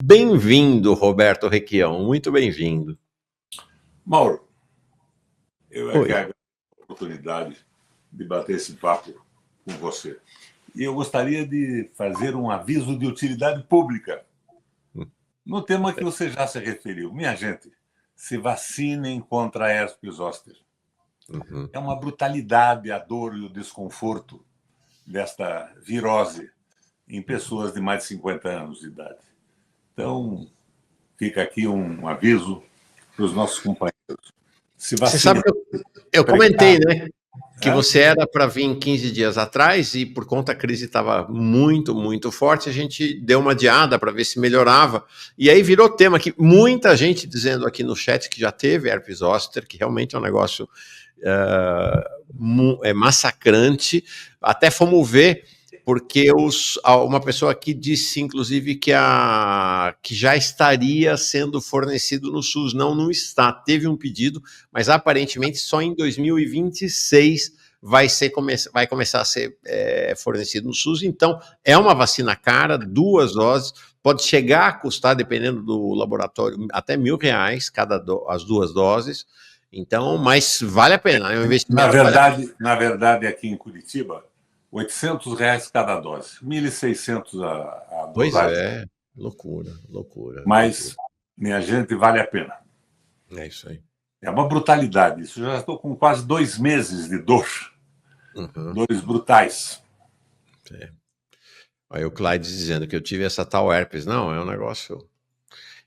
Bem-vindo, Roberto Requião, muito bem-vindo. Mauro, eu Oi. agradeço a oportunidade de bater esse papo com você. E eu gostaria de fazer um aviso de utilidade pública no tema que você já se referiu. Minha gente, se vacinem contra a herpes zoster. Uhum. É uma brutalidade a dor e o desconforto desta virose em pessoas de mais de 50 anos de idade. Então, fica aqui um aviso para os nossos companheiros. Se Você sabe vacinem. que eu comentei, né, que você era para vir 15 dias atrás e por conta da crise estava muito, muito forte, a gente deu uma adiada para ver se melhorava. E aí virou tema que muita gente dizendo aqui no chat que já teve herpes zoster, que realmente é um negócio massacrante. Até fomos ver, porque uma pessoa aqui disse, inclusive, que já estaria sendo fornecido no SUS. Não está. Teve um pedido, mas aparentemente só em 2026 vai começar a ser fornecido no SUS. Então, é uma vacina cara, 2 doses, pode chegar a custar, dependendo do laboratório, até R$ 1.000 as 2 doses. Então, mas vale a pena, é um investimento. Na verdade, aqui em Curitiba, R$ 800 cada dose, 1.600 a dosagem. Pois é, loucura. Mas, minha gente, vale a pena. É isso aí. É uma brutalidade. Isso, já estou com quase 2 meses de dor. Dores brutais. É. Aí o Clyde dizendo que eu tive essa tal herpes. Não, é um negócio...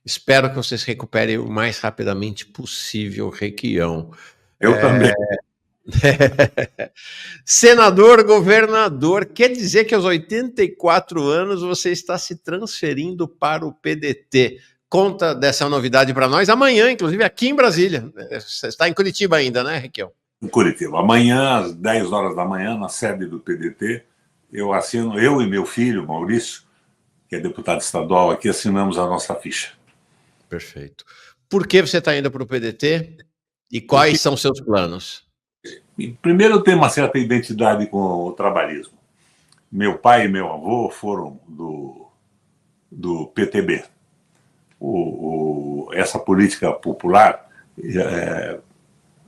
Espero que você se recupere o mais rapidamente possível, Requião. Eu também. Senador, governador, quer dizer que aos 84 anos você está se transferindo para o PDT. Conta dessa novidade para nós amanhã, inclusive aqui em Brasília. Você está em Curitiba ainda, né, Requião? Em Curitiba. Amanhã, às 10 horas da manhã, na sede do PDT, eu e meu filho, Maurício, que é deputado estadual aqui, assinamos a nossa ficha. Perfeito. Por que você está indo para o PDT e quais são seus planos? Primeiro, eu tenho uma certa identidade com o trabalhismo. Meu pai e meu avô foram do PTB. Essa política popular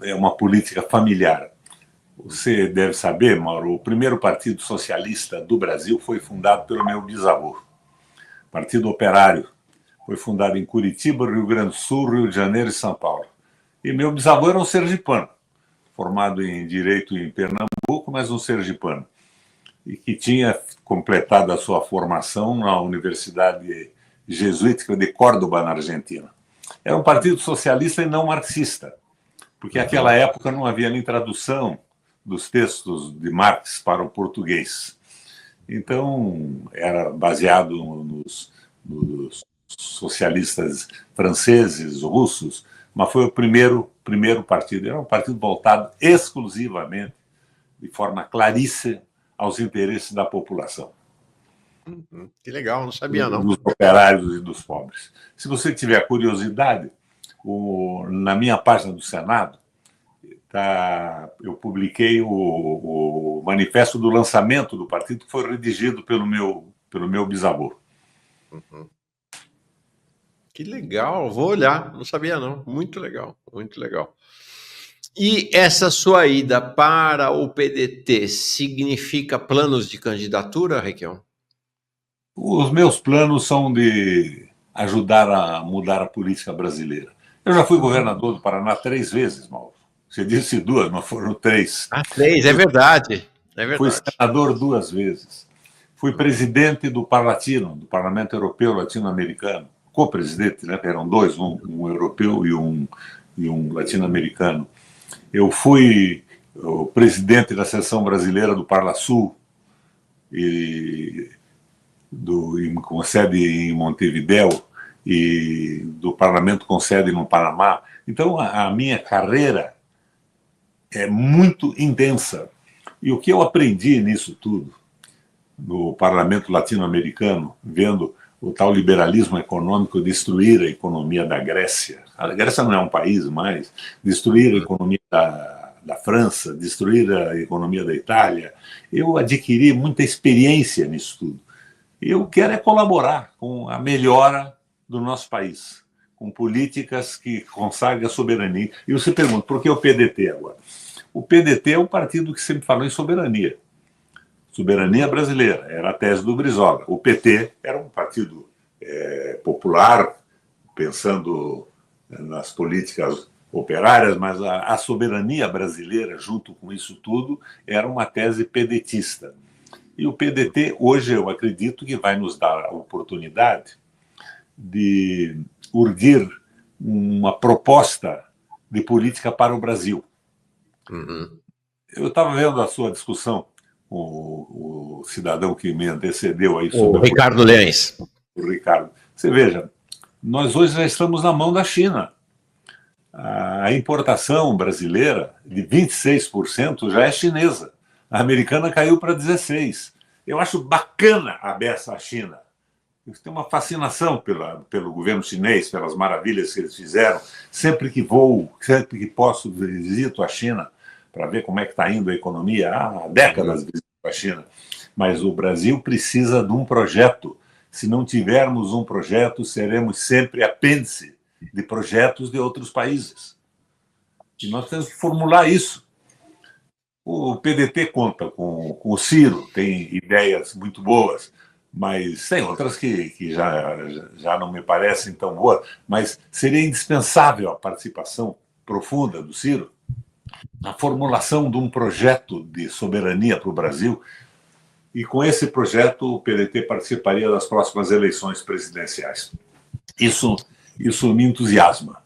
é uma política familiar. Você deve saber, Mauro, o primeiro partido socialista do Brasil foi fundado pelo meu bisavô. Partido Operário. Foi fundado em Curitiba, Rio Grande do Sul, Rio de Janeiro e São Paulo. E meu bisavô era um sergipano, formado em Direito em Pernambuco, mas um sergipano. E que tinha completado a sua formação na Universidade Jesuítica de Córdoba, na Argentina. Era um partido socialista e não marxista, porque naquela época não havia nem tradução dos textos de Marx para o português. Então, era baseado nos socialistas franceses, russos, mas foi o primeiro partido. Era um partido voltado exclusivamente, de forma claríssima, aos interesses da população. Que legal, não sabia não. Dos operários e dos pobres. Se você tiver curiosidade, na minha página do Senado, eu publiquei o manifesto do lançamento do partido, que foi redigido pelo meu bisavô. Que legal, vou olhar, não sabia não. Muito legal, muito legal. E essa sua ida para o PDT significa planos de candidatura, Requião? Os meus planos são de ajudar a mudar a política brasileira. Eu já fui governador do Paraná 3 vezes, Mauro. Você disse 2, mas foram 3. 3, é verdade. Fui senador 2 vezes. Fui presidente do Parlatino, do Parlamento Europeu Latino-Americano. Co-presidente, né? Eram 2, um europeu e um latino-americano. Eu fui o presidente da seção brasileira do Parlasul, com sede em Montevidéu, e do Parlamento com sede no Panamá. Então, a minha carreira é muito intensa. E o que eu aprendi nisso tudo, no Parlamento Latino-Americano, vendo o tal liberalismo econômico destruir a economia da Grécia. A Grécia não é um país mais. Destruir a economia da França, destruir a economia da Itália. Eu adquiri muita experiência nisso tudo. Eu quero colaborar com a melhora do nosso país, com políticas que consagrem a soberania. E você pergunta, por que o PDT agora? O PDT é um partido que sempre falou em soberania. Soberania brasileira, era a tese do Brizola. O PT era um partido popular, pensando nas políticas operárias, mas a soberania brasileira, junto com isso tudo, era uma tese pedetista. E o PDT, hoje, eu acredito que vai nos dar a oportunidade de urdir uma proposta de política para o Brasil. Uhum. Eu estava vendo a sua discussão com o cidadão que me antecedeu aí sobre o Ricardo Leães. O Ricardo. Você veja, nós hoje já estamos na mão da China. A importação brasileira de 26% já é chinesa. A americana caiu para 16%. Eu acho bacana a beça à China. Eu tenho uma fascinação pelo governo chinês, pelas maravilhas que eles fizeram. Sempre que vou, sempre que posso, visito a China para ver como é que está indo a economia. Há décadas visito a China. Mas o Brasil precisa de um projeto. Se não tivermos um projeto, seremos sempre apêndice de projetos de outros países. E nós temos que formular isso. O PDT conta com o Ciro, tem ideias muito boas, mas tem outras que já não me parecem tão boas, mas seria indispensável a participação profunda do Ciro na formulação de um projeto de soberania para o Brasil, e com esse projeto o PDT participaria das próximas eleições presidenciais. Isso me entusiasma.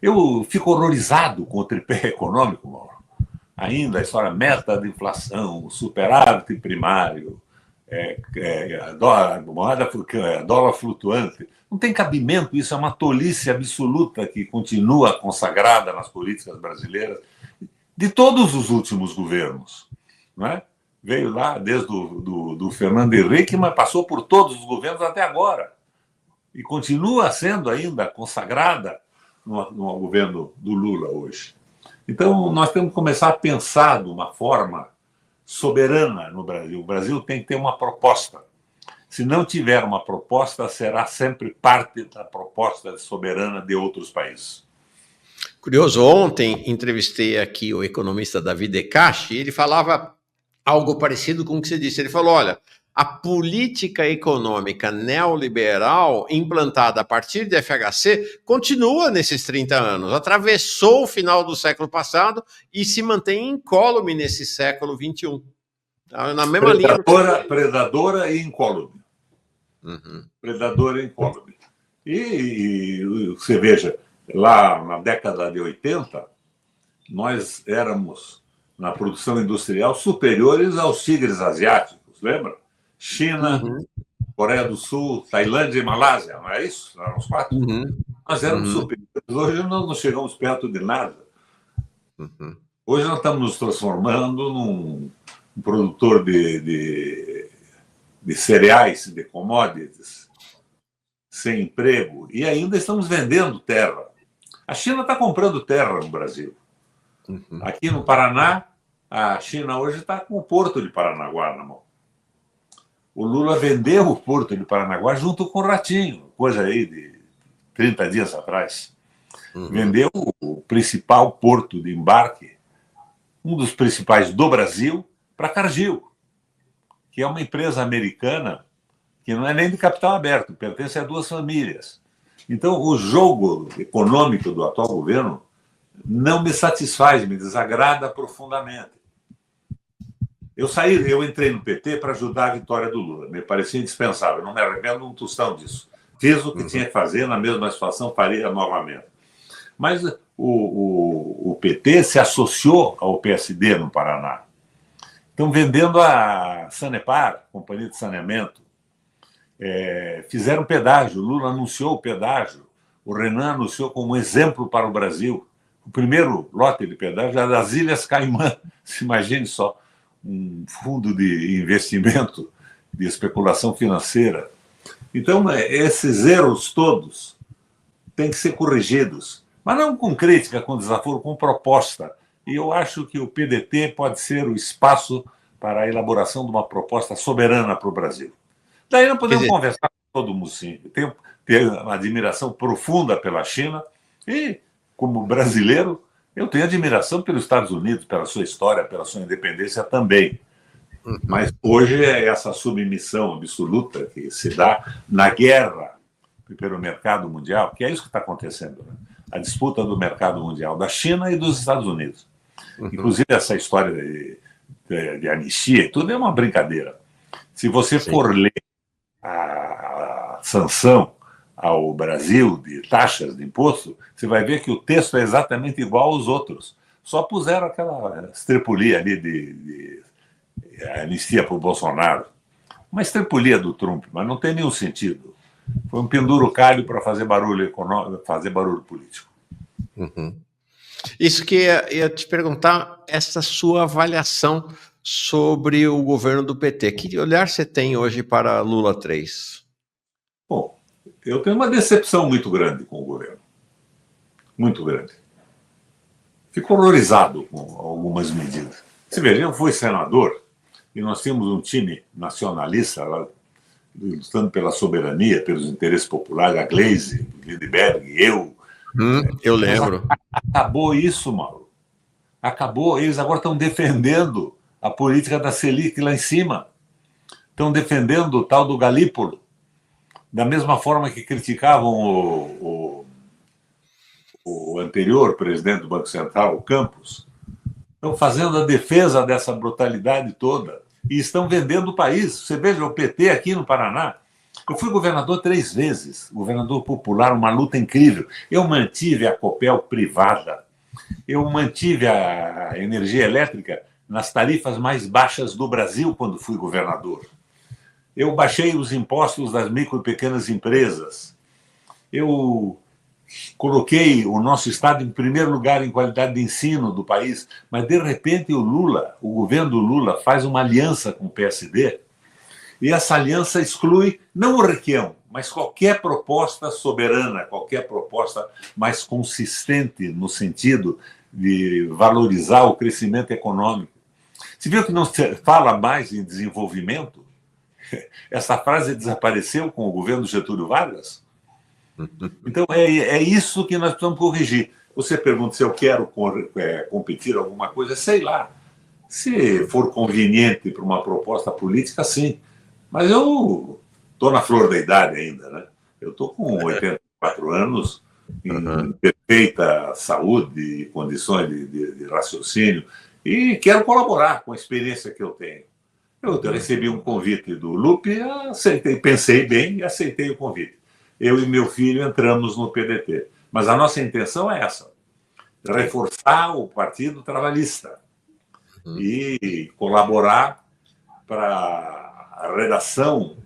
Eu fico horrorizado com o tripé econômico, Mauro. Ainda a história meta de inflação, superávit primário, dólar flutuante. Não tem cabimento, isso é uma tolice absoluta que continua consagrada nas políticas brasileiras de todos os últimos governos. Não é? Veio lá desde do Fernando Henrique, mas passou por todos os governos até agora. E continua sendo ainda consagrada no governo do Lula hoje. Então, nós temos que começar a pensar de uma forma soberana no Brasil. O Brasil tem que ter uma proposta. Se não tiver uma proposta, será sempre parte da proposta soberana de outros países. Curioso, ontem entrevistei aqui o economista David Decache e ele falava algo parecido com o que você disse. Ele falou, olha, a política econômica neoliberal implantada a partir de FHC continua nesses 30 anos, atravessou o final do século passado e se mantém incólume nesse século XXI. Na mesma linha. Predadora e incólume. Uhum. Predadora e incólume. E você veja, lá na década de 80, nós éramos, na produção industrial, superiores aos tigres asiáticos, lembra? China, Coreia do Sul, Tailândia e Malásia, não é isso? Eram os quatro. Nós éramos superiores. Hoje nós não chegamos perto de nada. Hoje nós estamos nos transformando num produtor de cereais, de commodities, sem emprego, e ainda estamos vendendo terra. A China está comprando terra no Brasil. Aqui no Paraná, a China hoje está com o Porto de Paranaguá na mão. O Lula vendeu o Porto de Paranaguá junto com o Ratinho, coisa aí de 30 dias atrás. Vendeu o principal porto de embarque, um dos principais do Brasil, para a Cargill, que é uma empresa americana que não é nem de capital aberto, pertence a duas famílias. Então, o jogo econômico do atual governo não me satisfaz, me desagrada profundamente. Eu entrei no PT para ajudar a vitória do Lula. Me parecia indispensável. Não me arrependo um tostão disso. Fiz o que tinha que fazer, na mesma situação, faria novamente. Mas o PT se associou ao PSD no Paraná. Estão vendendo a Sanepar, Companhia de Saneamento. Fizeram pedágio. O Lula anunciou o pedágio. O Renan anunciou como exemplo para o Brasil. O primeiro lote de pedágio era das Ilhas Caimã. Se imagine só. Um fundo de investimento, de especulação financeira. Então, esses erros todos têm que ser corrigidos, mas não com crítica, com desaforo, com proposta. E eu acho que o PDT pode ser o espaço para a elaboração de uma proposta soberana para o Brasil. Daí nós podemos conversar com todo mundo, sim. Tem tenho uma admiração profunda pela China e, como brasileiro, eu tenho admiração pelos Estados Unidos, pela sua história, pela sua independência também. Mas hoje é essa submissão absoluta que se dá na guerra pelo mercado mundial, que é isso que está acontecendo, né? A disputa do mercado mundial da China e dos Estados Unidos. Inclusive, essa história de anistia e tudo é uma brincadeira. Se você for ler a sanção ao Brasil de taxas de imposto, você vai ver que o texto é exatamente igual aos outros. Só puseram aquela estrepulia ali de anistia para o Bolsonaro. Uma estrepulia do Trump, mas não tem nenhum sentido. Foi um pendurucalho para fazer barulho econômico, fazer barulho político. Isso que ia te perguntar, essa sua avaliação sobre o governo do PT. Que olhar você tem hoje para Lula 3? Bom, eu tenho uma decepção muito grande com o governo. Muito grande. Fico horrorizado com algumas medidas. Você veja, eu fui senador e nós tínhamos um time nacionalista lá, lutando pela soberania, pelos interesses populares, a Gleisi, Lindbergh, eu lembro. Acabou isso, Mauro. Acabou. Eles agora estão defendendo a política da Selic lá em cima. Estão defendendo o tal do Galípolo. Da mesma forma que criticavam o anterior presidente do Banco Central, o Campos. Estão fazendo a defesa dessa brutalidade toda e estão vendendo o país. Você veja, o PT aqui no Paraná. Eu fui governador 3 vezes, governador popular, uma luta incrível. Eu mantive a Copel privada, eu mantive a energia elétrica nas tarifas mais baixas do Brasil quando fui governador. Eu baixei os impostos das micro e pequenas empresas. Eu coloquei o nosso estado em primeiro lugar em qualidade de ensino do país, mas de repente o governo do Lula faz uma aliança com o PSD e essa aliança exclui não o Requião, mas qualquer proposta soberana, qualquer proposta mais consistente no sentido de valorizar o crescimento econômico. Você viu que não se fala mais em desenvolvimento? Essa frase desapareceu com o governo Getúlio Vargas? Então, é isso que nós precisamos corrigir. Você pergunta se eu quero competir alguma coisa, sei lá. Se for conveniente para uma proposta política, sim. Mas eu estou na flor da idade ainda, né? Eu estou com 84 anos, em perfeita saúde e condições de raciocínio, e quero colaborar com a experiência que eu tenho. Eu recebi um convite do Lupe, aceitei, pensei bem e aceitei o convite. Eu e meu filho entramos no PDT. Mas a nossa intenção é essa, reforçar o Partido Trabalhista e colaborar para a redação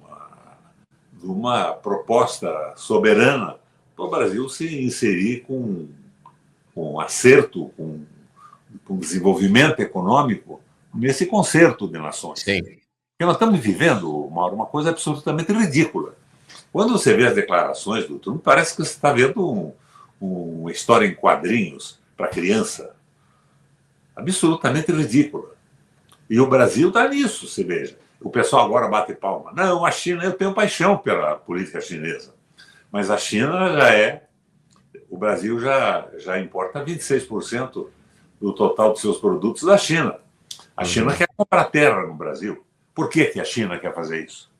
de uma proposta soberana para o Brasil se inserir com acerto, com desenvolvimento econômico nesse concerto de nações. Sim. Porque nós estamos vivendo, Mauro, uma coisa absolutamente ridícula. Quando você vê as declarações do Trump, parece que você está vendo uma história em quadrinhos para criança. Absolutamente ridícula. E o Brasil está nisso, você veja. O pessoal agora bate palma. Não, a China, eu tenho paixão pela política chinesa. Mas a China o Brasil já importa 26% do total dos seus produtos da China. A China quer comprar terra no Brasil. Por que a China quer fazer isso?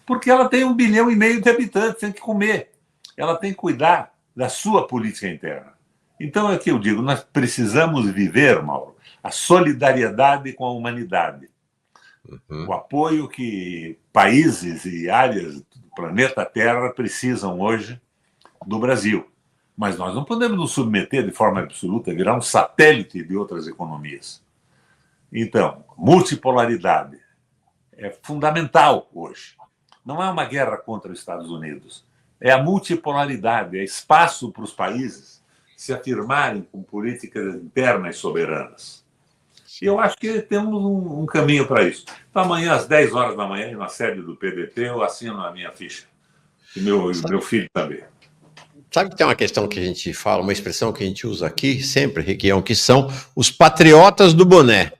Porque ela tem 1,5 bilhão de habitantes, tem que comer. Ela tem que cuidar da sua política interna. Então é o que eu digo, nós precisamos viver, Mauro, a solidariedade com a humanidade. O apoio que países e áreas do planeta Terra precisam hoje do Brasil. Mas nós não podemos nos submeter de forma absoluta, virar um satélite de outras economias. Então, multipolaridade é fundamental hoje. Não é uma guerra contra os Estados Unidos. É a multipolaridade, é espaço para os países se afirmarem com políticas internas soberanas. E eu acho que temos um caminho para isso. Então, amanhã, às 10 horas da manhã, na sede do PDT, eu assino a minha ficha. E meu filho também. Sabe que tem uma questão que a gente fala, uma expressão que a gente usa aqui sempre, Requião, que são os patriotas do boné.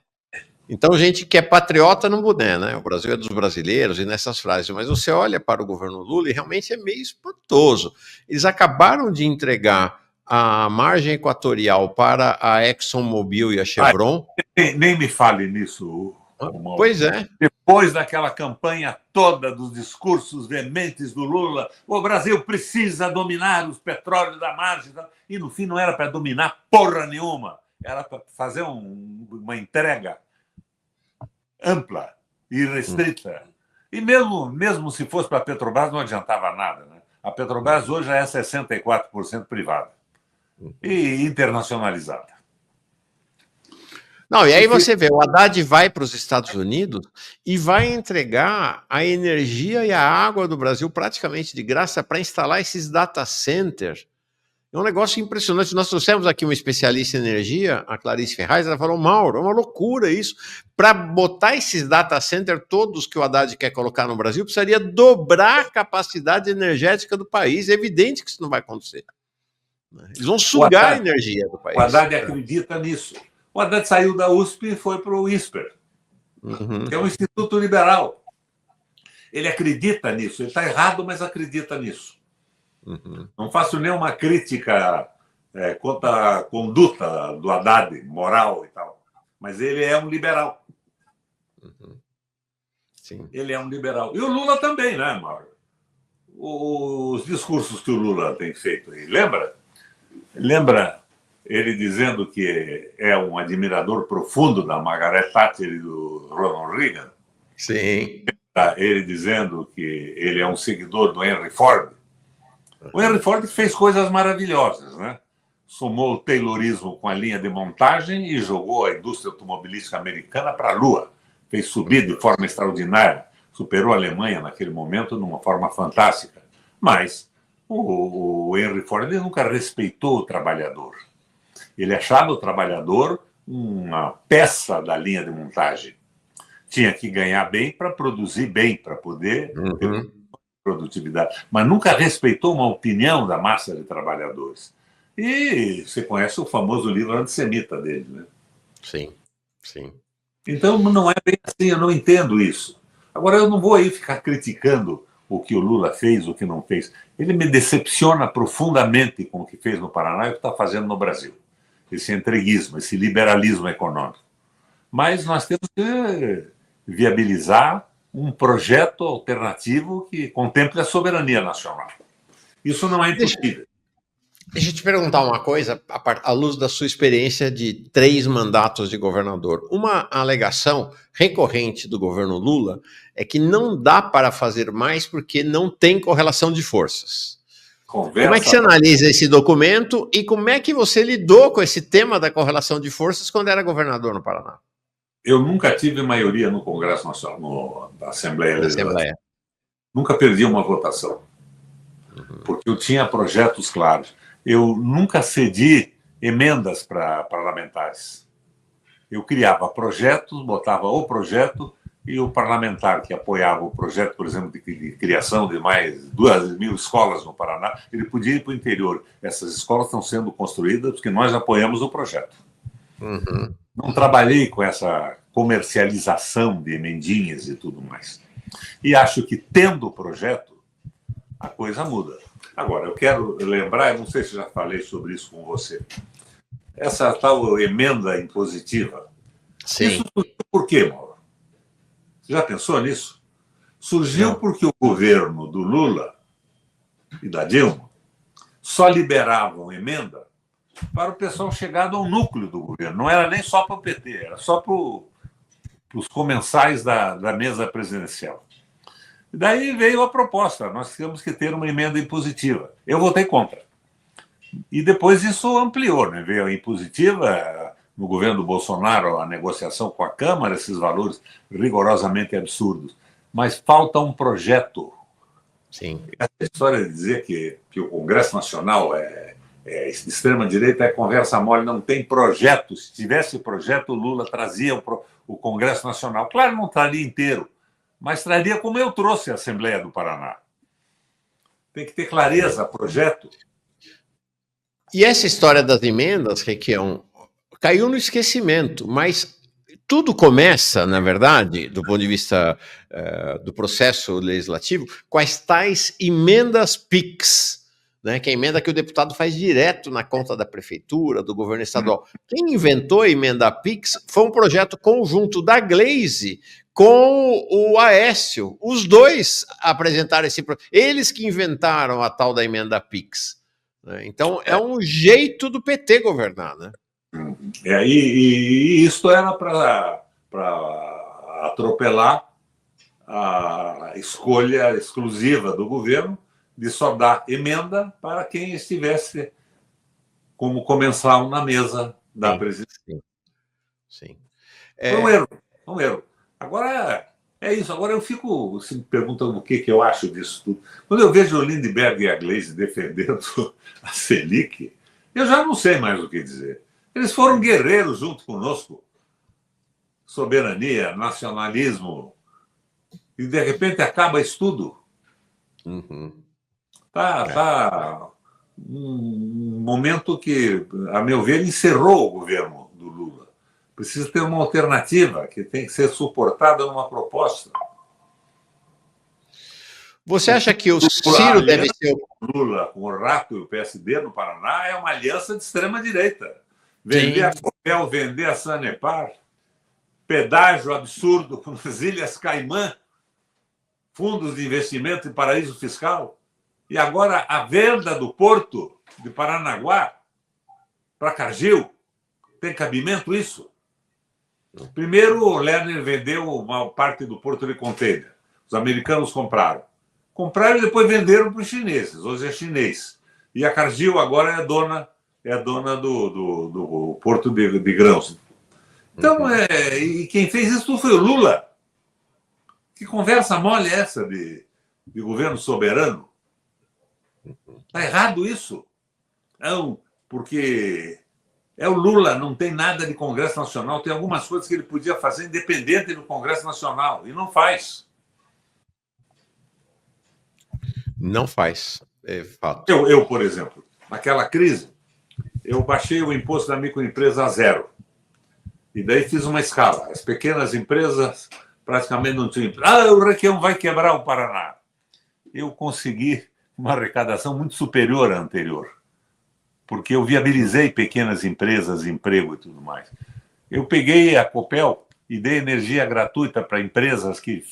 Então, gente que é patriota não boné, né? O Brasil é dos brasileiros e nessas frases. Mas você olha para o governo Lula e realmente é meio espantoso. Eles acabaram de entregar a margem equatorial para a ExxonMobil e a Chevron. Nem me fale nisso, Mauro. Pois é. Depois daquela campanha toda dos discursos veementes do Lula, o Brasil precisa dominar os petróleos da margem. E no fim não era para dominar porra nenhuma. Era para fazer uma entrega ampla e restrita. E mesmo se fosse para a Petrobras, não adiantava nada. Né? A Petrobras hoje já é 64% privada e internacionalizada. Não, e aí você vê, o Haddad vai para os Estados Unidos e vai entregar a energia e a água do Brasil praticamente de graça para instalar esses data centers. É um negócio impressionante. Nós trouxemos aqui uma especialista em energia, a Clarice Ferraz, ela falou, Mauro, é uma loucura isso. Para botar esses data centers todos que o Haddad quer colocar no Brasil, precisaria dobrar a capacidade energética do país. É evidente que isso não vai acontecer. Eles vão sugar a energia do país. O Haddad acredita nisso. O Haddad saiu da USP e foi para o ISPER, que é um instituto liberal. Ele acredita nisso. Ele está errado, mas acredita nisso. Não faço nenhuma crítica contra a conduta do Haddad, moral e tal. Mas ele é um liberal. Sim. Ele é um liberal. E o Lula também, né, Mauro? Os discursos que o Lula tem feito aí, lembra? Lembra ele dizendo que é um admirador profundo da Margaret Thatcher e do Ronald Reagan? Sim. Ele dizendo que ele é um seguidor do Henry Ford. O Henry Ford fez coisas maravilhosas, né? Somou o Taylorismo com a linha de montagem e jogou a indústria automobilística americana para a Lua. Fez subir de forma extraordinária. Superou a Alemanha naquele momento de uma forma fantástica. Mas o Henry Ford ele nunca respeitou o trabalhador. Ele achava o trabalhador uma peça da linha de montagem. Tinha que ganhar bem para produzir bem, para poder ter produtividade. Mas nunca respeitou uma opinião da massa de trabalhadores. E você conhece o famoso livro antissemita dele, né? Sim, sim. Então não é bem assim, eu não entendo isso. Agora, eu não vou aí ficar criticando o que o Lula fez, o que não fez. Ele me decepciona profundamente com o que fez no Paraná e o que está fazendo no Brasil. Esse entreguismo, esse liberalismo econômico. Mas nós temos que viabilizar um projeto alternativo que contemple a soberania nacional. Isso não é impossível. Deixa eu te perguntar uma coisa, à luz da sua experiência de 3 mandatos de governador. Uma alegação recorrente do governo Lula é que não dá para fazer mais porque não tem correlação de forças. Como é que você analisa esse documento e como é que você lidou com esse tema da correlação de forças quando era governador no Paraná? Eu nunca tive maioria no Congresso Nacional, na Assembleia Legislativa. Nunca perdi uma votação. Porque eu tinha projetos claros. Eu nunca cedi emendas para parlamentares. Eu criava projetos, botava o projeto e o parlamentar que apoiava o projeto, por exemplo, de criação de mais 2.000 escolas no Paraná, ele podia ir para o interior. Essas escolas estão sendo construídas porque nós apoiamos o projeto. Não trabalhei com essa comercialização de emendinhas e tudo mais. E acho que, tendo o projeto, a coisa muda. Agora, eu quero lembrar, eu não sei se já falei sobre isso com você, essa tal emenda impositiva. Sim. Isso surgiu por quê, Mauro? Você já pensou nisso? Surgiu porque o governo do Lula e da Dilma só liberavam emenda para o pessoal chegado ao núcleo do governo. Não era nem só para o PT, era só para os comensais da mesa presidencial. E daí veio a proposta, nós temos que ter uma emenda impositiva. Eu votei contra. E depois isso ampliou, né? Veio a impositiva, no governo do Bolsonaro, a negociação com a Câmara, esses valores rigorosamente absurdos. Mas falta um projeto. Sim. Essa história de dizer que o Congresso Nacional extrema-direita é conversa mole, não tem projeto. Se tivesse projeto, o Lula trazia o Congresso Nacional. Claro, não traria inteiro, mas traria como eu trouxe a Assembleia do Paraná. Tem que ter clareza, projeto. E essa história das emendas, Requião, caiu no esquecimento, mas tudo começa, na verdade, do ponto de vista do processo legislativo, com as tais emendas PIX, né, que é a emenda que o deputado faz direto na conta da prefeitura, do governo estadual. Quem inventou a emenda PIX foi um projeto conjunto da Glaze com o Aécio. Os dois apresentaram esse projeto. Eles que inventaram a tal da emenda PIX. Né? Então, é um jeito do PT governar, né? E isso era para atropelar a escolha exclusiva do governo de só dar emenda para quem estivesse como comensal na mesa da presidência. Sim. Foi um erro, um erro. Agora é isso. Agora eu fico me perguntando o que eu acho disso tudo. Quando eu vejo o Lindbergh e a Glaze defendendo a Selic, eu já não sei mais o que dizer. Eles foram guerreiros junto conosco. Soberania, nacionalismo. E, de repente, acaba isso tudo. Tá um momento que, a meu ver, encerrou o governo do Lula. Precisa ter uma alternativa que tem que ser suportada numa proposta. Você acha que o Ciro deve ser... O Lula com o Rato e o PSD no Paraná é uma aliança de extrema-direita. Vender a Copel, vender a Sanepar, pedágio absurdo com as Ilhas Caimã, fundos de investimento em paraíso fiscal, e agora a venda do porto de Paranaguá para Cargill. Tem cabimento isso? Primeiro, o Lerner vendeu uma parte do porto de container. Os americanos compraram. Compraram e depois venderam para os chineses. Hoje é chinês. E a Cargill agora é dona do porto de grãos. Então, e quem fez isso foi o Lula. Que conversa mole é essa de governo soberano? Está errado isso. Não, porque é o Lula, não tem nada de Congresso Nacional, tem algumas coisas que ele podia fazer independente do Congresso Nacional, e não faz. Não faz, é fato. Eu, por exemplo, naquela crise, eu baixei o imposto da microempresa a 0. E daí fiz uma escala. As pequenas empresas praticamente não tinham. O Requião vai quebrar o Paraná. Eu consegui uma arrecadação muito superior à anterior, porque eu viabilizei pequenas empresas, emprego e tudo mais. Eu peguei a Copel e dei energia gratuita para empresas que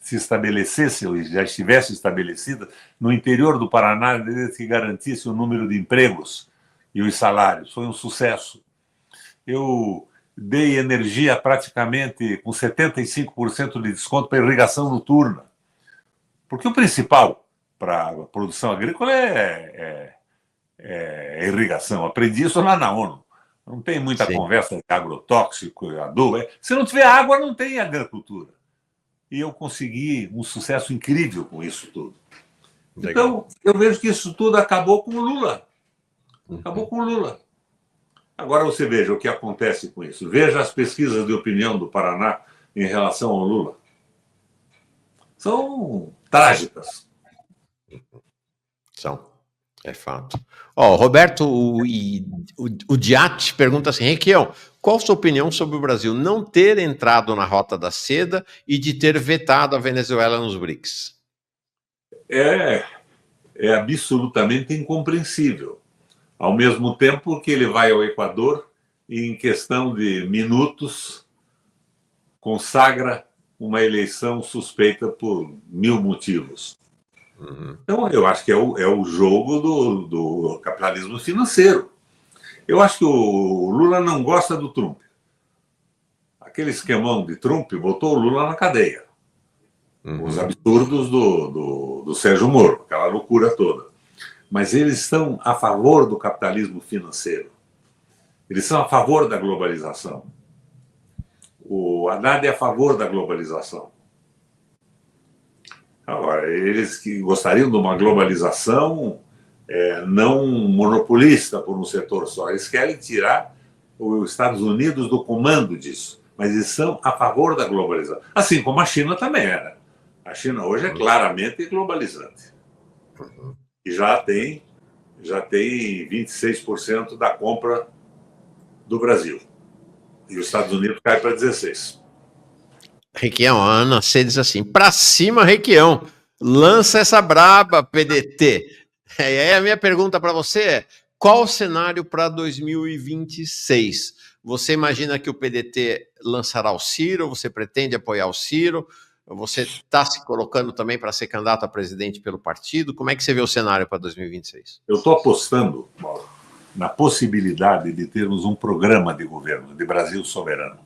se estabelecessem ou já estivessem estabelecidas no interior do Paraná, desde que garantisse o número de empregos e os salários. Foi um sucesso. Eu dei energia praticamente com 75% de desconto para irrigação noturna, porque o principal para a produção agrícola é irrigação. Aprendi isso lá na ONU. Não tem muita conversa de agrotóxico, adubo. Se não tiver água, não tem agricultura. E eu consegui um sucesso incrível com isso tudo. Legal. Então, eu vejo que isso tudo acabou com o Lula. Acabou com o Lula. Agora você veja o que acontece com isso. Veja as pesquisas de opinião do Paraná em relação ao Lula. São trágicas. São. É fato. O Roberto o Diat pergunta assim, Requião, qual a sua opinião sobre o Brasil não ter entrado na Rota da Seda e de ter vetado a Venezuela nos BRICS? É absolutamente incompreensível. Ao mesmo tempo que ele vai ao Equador e, em questão de minutos, consagra uma eleição suspeita por 1000 motivos. Então, eu acho que é o jogo do capitalismo financeiro. Eu acho que o Lula não gosta do Trump. Aquele esquemão de Trump botou o Lula na cadeia. Os absurdos do Sérgio Moro, aquela loucura toda. Mas eles estão a favor do capitalismo financeiro. Eles são a favor da globalização. O Haddad é a favor da globalização. Agora, eles que gostariam de uma globalização não monopolista por um setor só. Eles querem tirar os Estados Unidos do comando disso. Mas eles são a favor da globalização. Assim como a China também era. A China hoje é claramente globalizante. E já tem 26% da compra do Brasil. E os Estados Unidos cai para 16. Requião, a Ana C diz assim: pra cima, Requião, lança essa braba, PDT. E aí a minha pergunta para você é: qual o cenário para 2026? Você imagina que o PDT lançará o Ciro? Você pretende apoiar o Ciro? Você está se colocando também para ser candidato a presidente pelo partido? Como é que você vê o cenário para 2026? Eu estou apostando, Mauro, na possibilidade de termos um programa de governo, de Brasil soberano.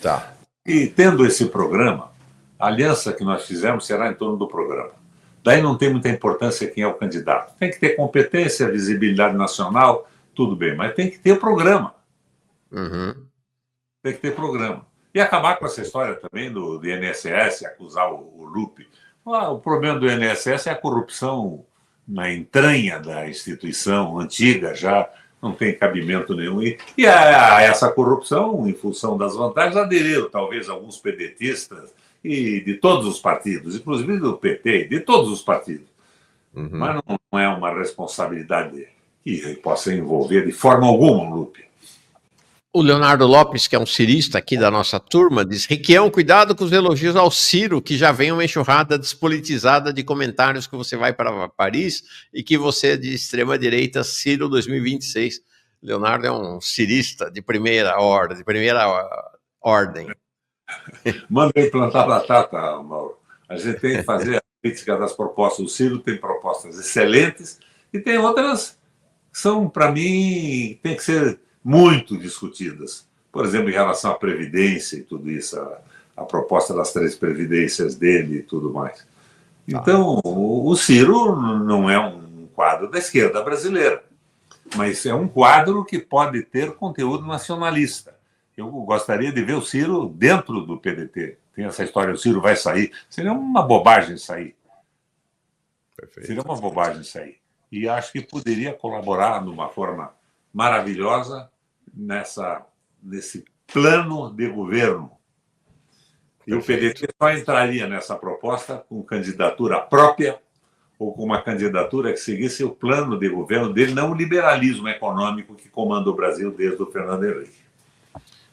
Tá. E tendo esse programa, a aliança que nós fizemos será em torno do programa. Daí não tem muita importância quem é o candidato. Tem que ter competência, visibilidade nacional, tudo bem, mas tem que ter o programa. Tem que ter programa. E acabar com essa história também do INSS, acusar o Lupe. O problema do INSS é a corrupção na entranha da instituição antiga, já não tem cabimento nenhum. E a essa corrupção, em função das vantagens, aderiram talvez alguns pedetistas e de todos os partidos, inclusive do PT, de todos os partidos. Mas não é uma responsabilidade que possa envolver de forma alguma o Lupe. O Leonardo Lopes, que é um cirista aqui da nossa turma, diz: Requião, cuidado com os elogios ao Ciro, que já vem uma enxurrada despolitizada de comentários que você vai para Paris e que você é de extrema-direita, Ciro 2026. Leonardo é um cirista de primeira ordem. Manda ele plantar batata, Mauro. A gente tem que fazer a crítica das propostas. O Ciro tem propostas excelentes e tem outras que são, para mim, tem que ser muito discutidas. Por exemplo, em relação à Previdência e tudo isso, a proposta das 3 previdências dele e tudo mais. Então, o Ciro não é um quadro da esquerda brasileira, mas é um quadro que pode ter conteúdo nacionalista. Eu gostaria de ver o Ciro dentro do PDT. Tem essa história, o Ciro vai sair. Seria uma bobagem sair. Perfeito. Seria uma bobagem sair. E acho que poderia colaborar de uma forma maravilhosa nesse plano de governo. E o PDT só entraria nessa proposta com candidatura própria ou com uma candidatura que seguisse o plano de governo dele, não o liberalismo econômico que comanda o Brasil desde o Fernando Henrique.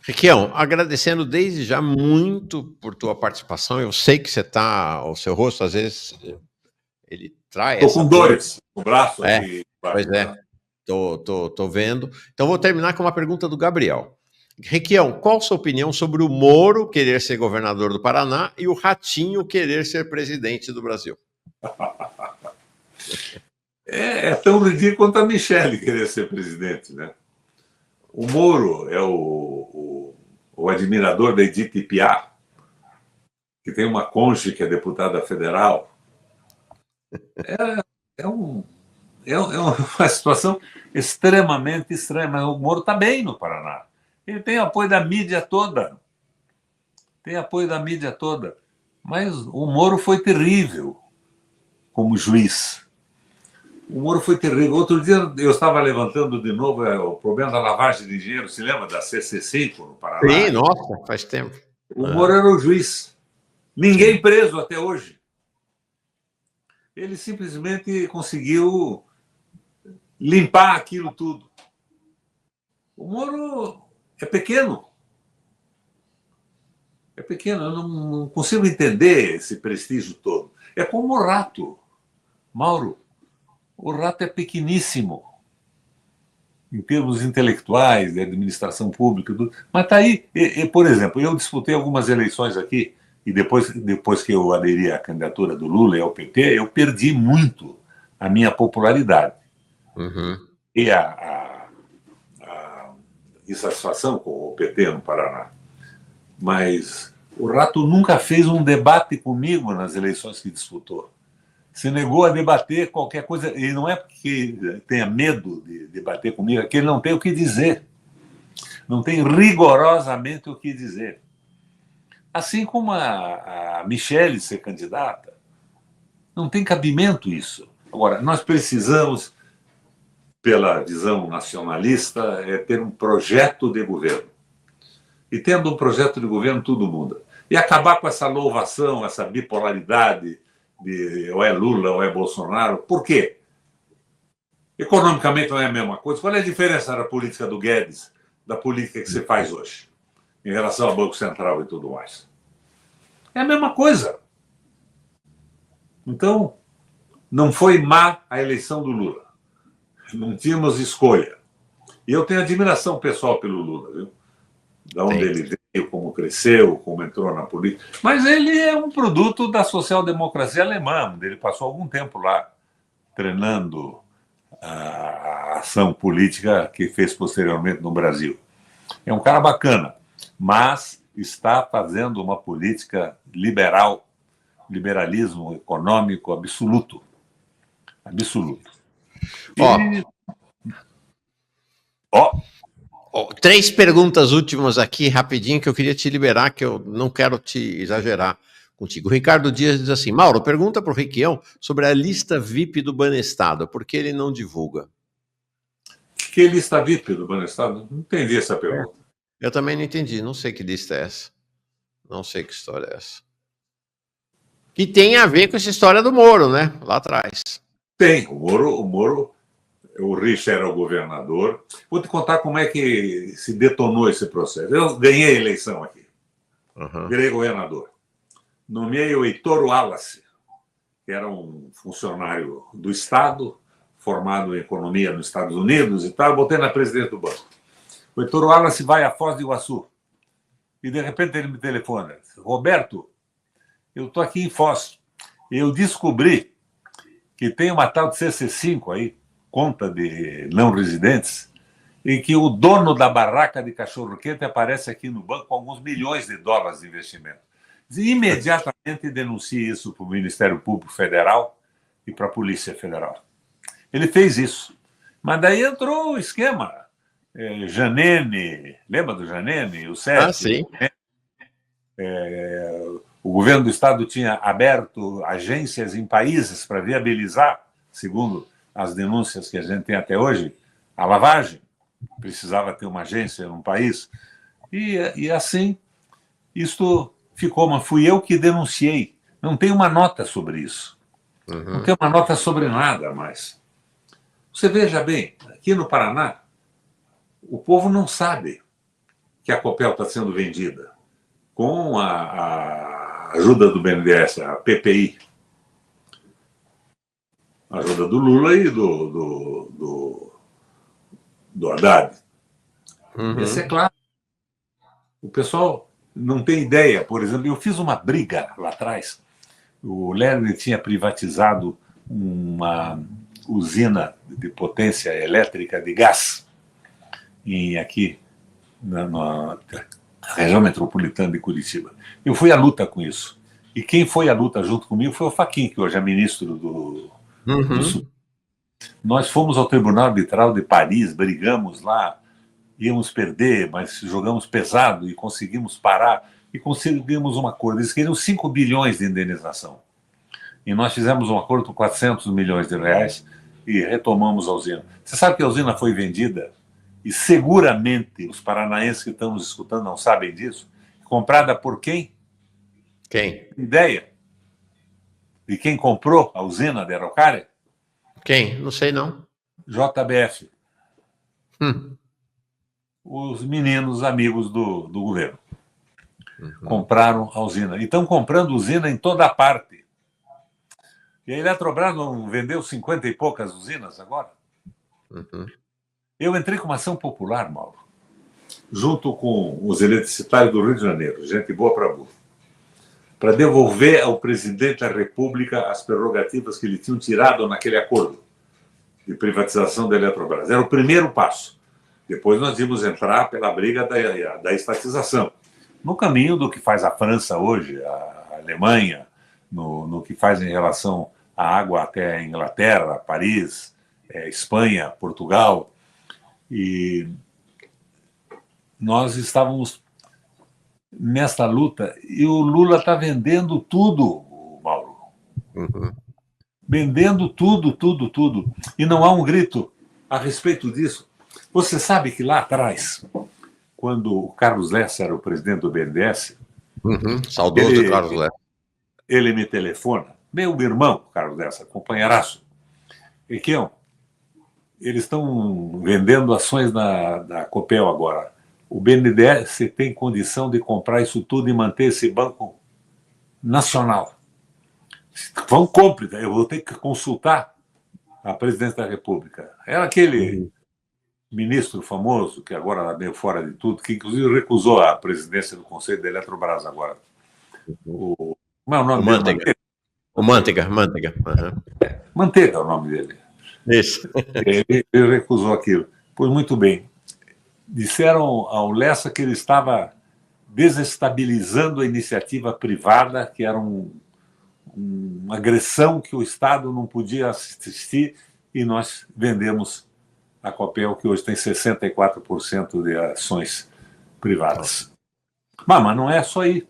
Requião, agradecendo desde já muito por tua participação. Eu sei que você está, o seu rosto, às vezes, ele traz. Estou com dores no braço aqui. Pois é, tô vendo. Então, vou terminar com uma pergunta do Gabriel. Requião, qual a sua opinião sobre o Moro querer ser governador do Paraná e o Ratinho querer ser presidente do Brasil? É tão ridículo quanto a Michele querer ser presidente, né? O Moro é o admirador da Edith Piaf, que tem uma cônjuge que é deputada federal. É uma situação extremamente estranha, mas o Moro está bem no Paraná. Ele tem apoio da mídia toda. Mas o Moro foi terrível como juiz. O Moro foi terrível. Outro dia eu estava levantando de novo o problema da lavagem de dinheiro. Se lembra da CC5 no Paraná? Sim, nossa, faz tempo. O Moro era o juiz. Ninguém preso até hoje. Ele simplesmente conseguiu limpar aquilo tudo. O Moro é pequeno. Eu não consigo entender esse prestígio todo. É como o Rato. Mauro, o Rato é pequeníssimo em termos intelectuais, de administração pública, mas está aí. Por exemplo, eu disputei algumas eleições aqui e depois que eu aderi à candidatura do Lula e ao PT, eu perdi muito a minha popularidade. E a insatisfação com o PT no Paraná. Mas o Rato nunca fez um debate comigo nas eleições que disputou. Se negou a debater qualquer coisa, e não é porque tenha medo de debater comigo, é que ele não tem o que dizer. Não tem rigorosamente o que dizer. Assim como a Michele ser candidata, não tem cabimento isso. Agora, nós precisamos, pela visão nacionalista, ter um projeto de governo. E tendo um projeto de governo, tudo muda. E acabar com essa louvação, essa bipolaridade de ou é Lula ou é Bolsonaro. Por quê? Economicamente não é a mesma coisa. Qual é a diferença da política do Guedes da política que você faz hoje? em relação ao Banco Central e tudo mais. É a mesma coisa. Então, não foi má a eleição do Lula. Não tínhamos escolha. E eu tenho admiração pessoal pelo Lula, viu? De onde ele veio, como cresceu, como entrou na política. Mas ele é um produto da social-democracia alemã, onde ele passou algum tempo lá, treinando a ação política que fez posteriormente no Brasil. É um cara bacana, mas está fazendo uma política liberal, liberalismo econômico absoluto. Absoluto. Três perguntas últimas aqui, rapidinho, que eu queria te liberar, que eu não quero te exagerar contigo. O Ricardo Dias diz assim: Mauro, pergunta para o Requião sobre a lista VIP do Banestado, por que ele não divulga? Que lista VIP do Banestado? Não entendi essa pergunta. Eu também não entendi, não sei que lista é essa. Não sei que história é essa. Que tem a ver com essa história do Moro, né? Lá atrás. Tem, o Moro, o Rich era o governador. Vou te contar como é que se detonou esse processo. Eu ganhei a eleição aqui. Virei governador. Nomeei o Heitor Wallace, que era um funcionário do Estado, formado em economia nos Estados Unidos e tal, botei na presidência do banco. O Heitor Wallace vai a Foz do Iguaçu. E, de repente, ele me telefona. Roberto, eu estou aqui em Foz. Eu descobri que tem uma tal de CC5 aí, conta de não residentes, em que o dono da barraca de cachorro-quente aparece aqui no banco com alguns milhões de dólares de investimento. E imediatamente denuncie isso para o Ministério Público Federal e para a Polícia Federal. Ele fez isso. Mas daí entrou o esquema. Janene, lembra do Janene? O Sérgio? Sim. O governo do Estado tinha aberto agências em países para viabilizar, segundo as denúncias que a gente tem até hoje, a lavagem. Precisava ter uma agência num país. E assim, isto ficou. Mas fui eu que denunciei. Não tem uma nota sobre isso. Não tem uma nota sobre nada mais. Você veja bem, aqui no Paraná, o povo não sabe que a Copel está sendo vendida com a ajuda do BNDES, a PPI. A ajuda do Lula e do Haddad. Isso é claro. O pessoal não tem ideia. Por exemplo, eu fiz uma briga lá atrás. O Lerner tinha privatizado uma usina de potência elétrica de gás aqui na região metropolitana de Curitiba. Eu fui à luta com isso. E quem foi à luta junto comigo foi o Fachin, que hoje é ministro do Sul. Nós fomos ao Tribunal Arbitral de Paris, brigamos lá, íamos perder, mas jogamos pesado e conseguimos parar e conseguimos um acordo. Eles queriam 5 bilhões de indenização. E nós fizemos um acordo por 400 milhões de reais e retomamos a usina. Você sabe que a usina foi vendida, e seguramente os paranaenses que estão nos escutando não sabem disso, comprada por quem? Quem? Ideia? De quem comprou a usina da Araucária? Quem? Não sei, não. JBF. Os meninos amigos do governo. Compraram a usina. E estão comprando usina em toda parte. E a Eletrobras não vendeu 50 e poucas usinas agora? Eu entrei com uma ação popular, Mauro, junto com os eletricitários do Rio de Janeiro, gente boa para burro, para devolver ao presidente da República as prerrogativas que lhe tinham tirado naquele acordo de privatização da Eletrobras. Era o primeiro passo. Depois nós íamos entrar pela briga da estatização. No caminho do que faz a França hoje, a Alemanha, no que faz em relação à água até a Inglaterra, Paris, Espanha, Portugal. E nós estávamos nesta luta e o Lula está vendendo tudo, Mauro. Vendendo tudo. E não há um grito a respeito disso. Você sabe que lá atrás, quando o Carlos Lessa era o presidente do BNDES, saudoso Carlos Lessa, ele me telefona, meu irmão, Carlos Lessa, companheiraço, Equião, eles estão vendendo ações da Copel agora. o BNDES tem condição de comprar isso tudo e manter esse banco nacional. Vão compre, eu vou ter que consultar a presidência da República. Era aquele ministro famoso, que agora está meio fora de tudo, que inclusive recusou a presidência do Conselho da Eletrobras agora. Como é o nome Manteiga. dele? O Manteiga. Uhum. Manteiga é o nome dele. Isso. Ele recusou aquilo. Pois muito bem. Disseram ao Lessa que ele estava desestabilizando a iniciativa privada, que era uma agressão que o Estado não podia assistir, e nós vendemos a Copel, que hoje tem 64% de ações privadas. Mas não é só aí.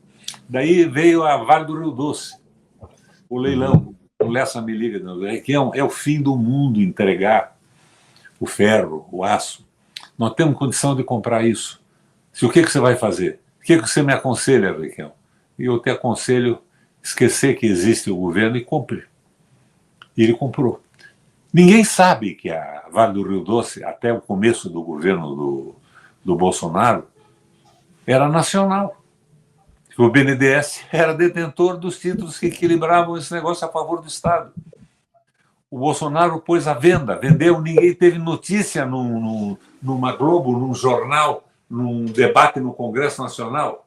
Daí veio a Vale do Rio Doce, o leilão. O Lessa me liga, que é o fim do mundo entregar o ferro, o aço. Nós temos condição de comprar isso. O que você vai fazer? O que você me aconselha, Requião? E eu te aconselho esquecer que existe o governo e compre. E ele comprou. Ninguém sabe que a Vale do Rio Doce, até o começo do governo do Bolsonaro, era nacional. O BNDES era detentor dos títulos que equilibravam esse negócio a favor do Estado. O Bolsonaro pôs à venda, vendeu, ninguém teve notícia numa Globo, num jornal, num debate no Congresso Nacional,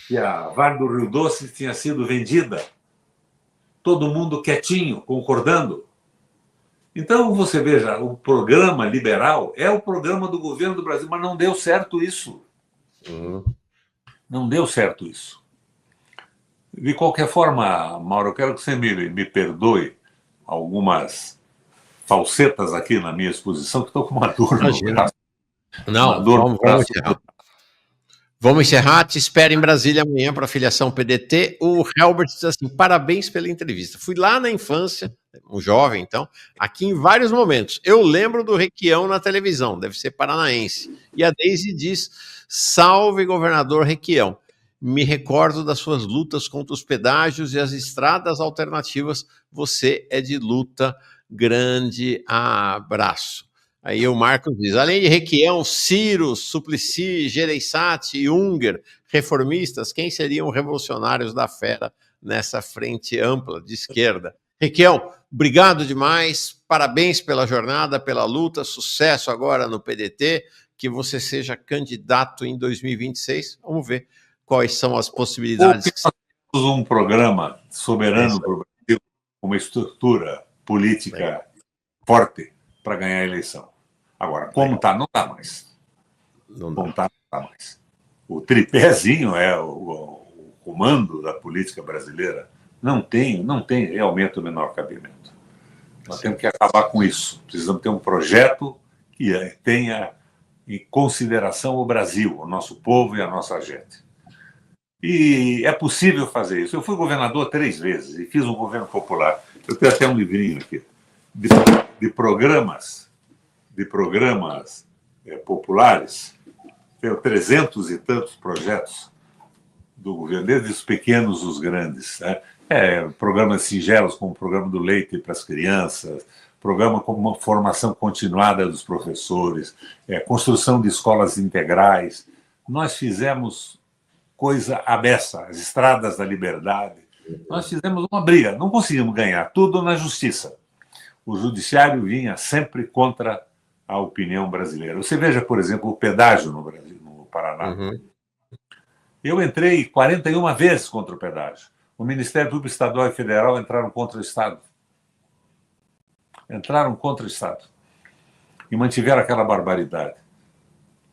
que a Vale do Rio Doce tinha sido vendida. Todo mundo quietinho, concordando. Então, você veja, o programa liberal é o programa do governo do Brasil, mas não deu certo isso. Não deu certo isso. De qualquer forma, Mauro, eu quero que você me perdoe algumas falsetas aqui na minha exposição, que estou com uma dor no braço. Não, vamos encerrar. Vamos encerrar, te espero em Brasília amanhã para a filiação PDT. O Helbert diz assim, parabéns pela entrevista. Fui lá na infância, um jovem então, aqui em vários momentos. Eu lembro do Requião na televisão, deve ser paranaense. E a Deise diz, salve governador Requião. Me recordo das suas lutas contra os pedágios e as estradas alternativas. Você é de luta, grande abraço. Aí o Marcos diz, além de Requião, Ciro, Suplicy, Gereissati e Unger, reformistas, quem seriam revolucionários da fera nessa frente ampla de esquerda? Requião, obrigado demais, parabéns pela jornada, pela luta, sucesso agora no PDT, que você seja candidato em 2026, vamos ver quais são as possibilidades. Nós temos um programa soberano para o Brasil, uma estrutura política forte para ganhar a eleição. Agora, como está, não dá mais. Não dá mais. O tripézinho é o comando da política brasileira. Não tem realmente o menor cabimento. Nós temos que acabar com isso. Precisamos ter um projeto que tenha em consideração o Brasil, o nosso povo e a nossa gente. E é possível fazer isso. Eu fui governador 3 vezes e fiz um governo popular. Eu tenho até um livrinho aqui de programas populares. Tenho 300 e tantos projetos do governo, desde os pequenos os grandes. Né? Programas singelos, como o programa do leite para as crianças, programa como uma formação continuada dos professores, construção de escolas integrais. Nós fizemos coisa à beça, as estradas da liberdade. Nós fizemos uma briga, não conseguimos ganhar, tudo na justiça. O judiciário vinha sempre contra a opinião brasileira. Você veja, por exemplo, o pedágio no Brasil, no Paraná. Eu entrei 41 vezes contra o pedágio. O Ministério Público Estadual e Federal entraram contra o Estado. E mantiveram aquela barbaridade.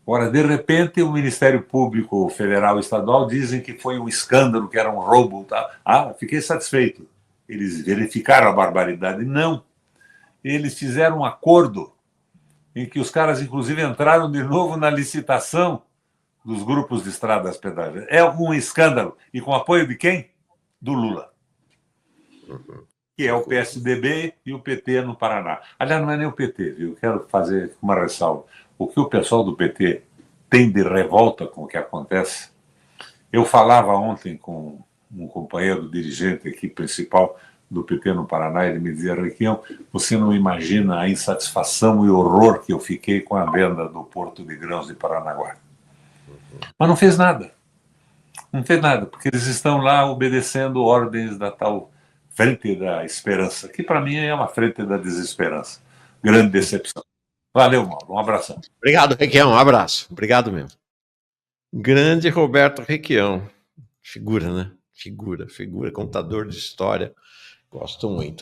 Ora, de repente, o Ministério Público Federal e Estadual dizem que foi um escândalo, que era um roubo. Tá? Fiquei satisfeito. Eles verificaram a barbaridade. Não. Eles fizeram um acordo em que os caras, inclusive, entraram de novo na licitação dos grupos de estradas pedágias. É um escândalo. E com apoio de quem? Do Lula. Que é o PSDB e o PT no Paraná. Aliás, não é nem o PT, viu? Quero fazer uma ressalva. O que o pessoal do PT tem de revolta com o que acontece. Eu falava ontem com um companheiro dirigente aqui principal do PT no Paraná, ele me dizia: Requião, você não imagina a insatisfação e horror que eu fiquei com a venda do Porto de Grãos de Paranaguá. Mas não fez nada. Não fez nada, porque eles estão lá obedecendo ordens da tal Frente da Esperança, que para mim é uma frente da desesperança. Grande decepção. Valeu, Mauro. Um abração. Obrigado, Requião. Um abraço. Obrigado mesmo. Grande Roberto Requião. Figura, né? Figura, contador de história. Gosto muito.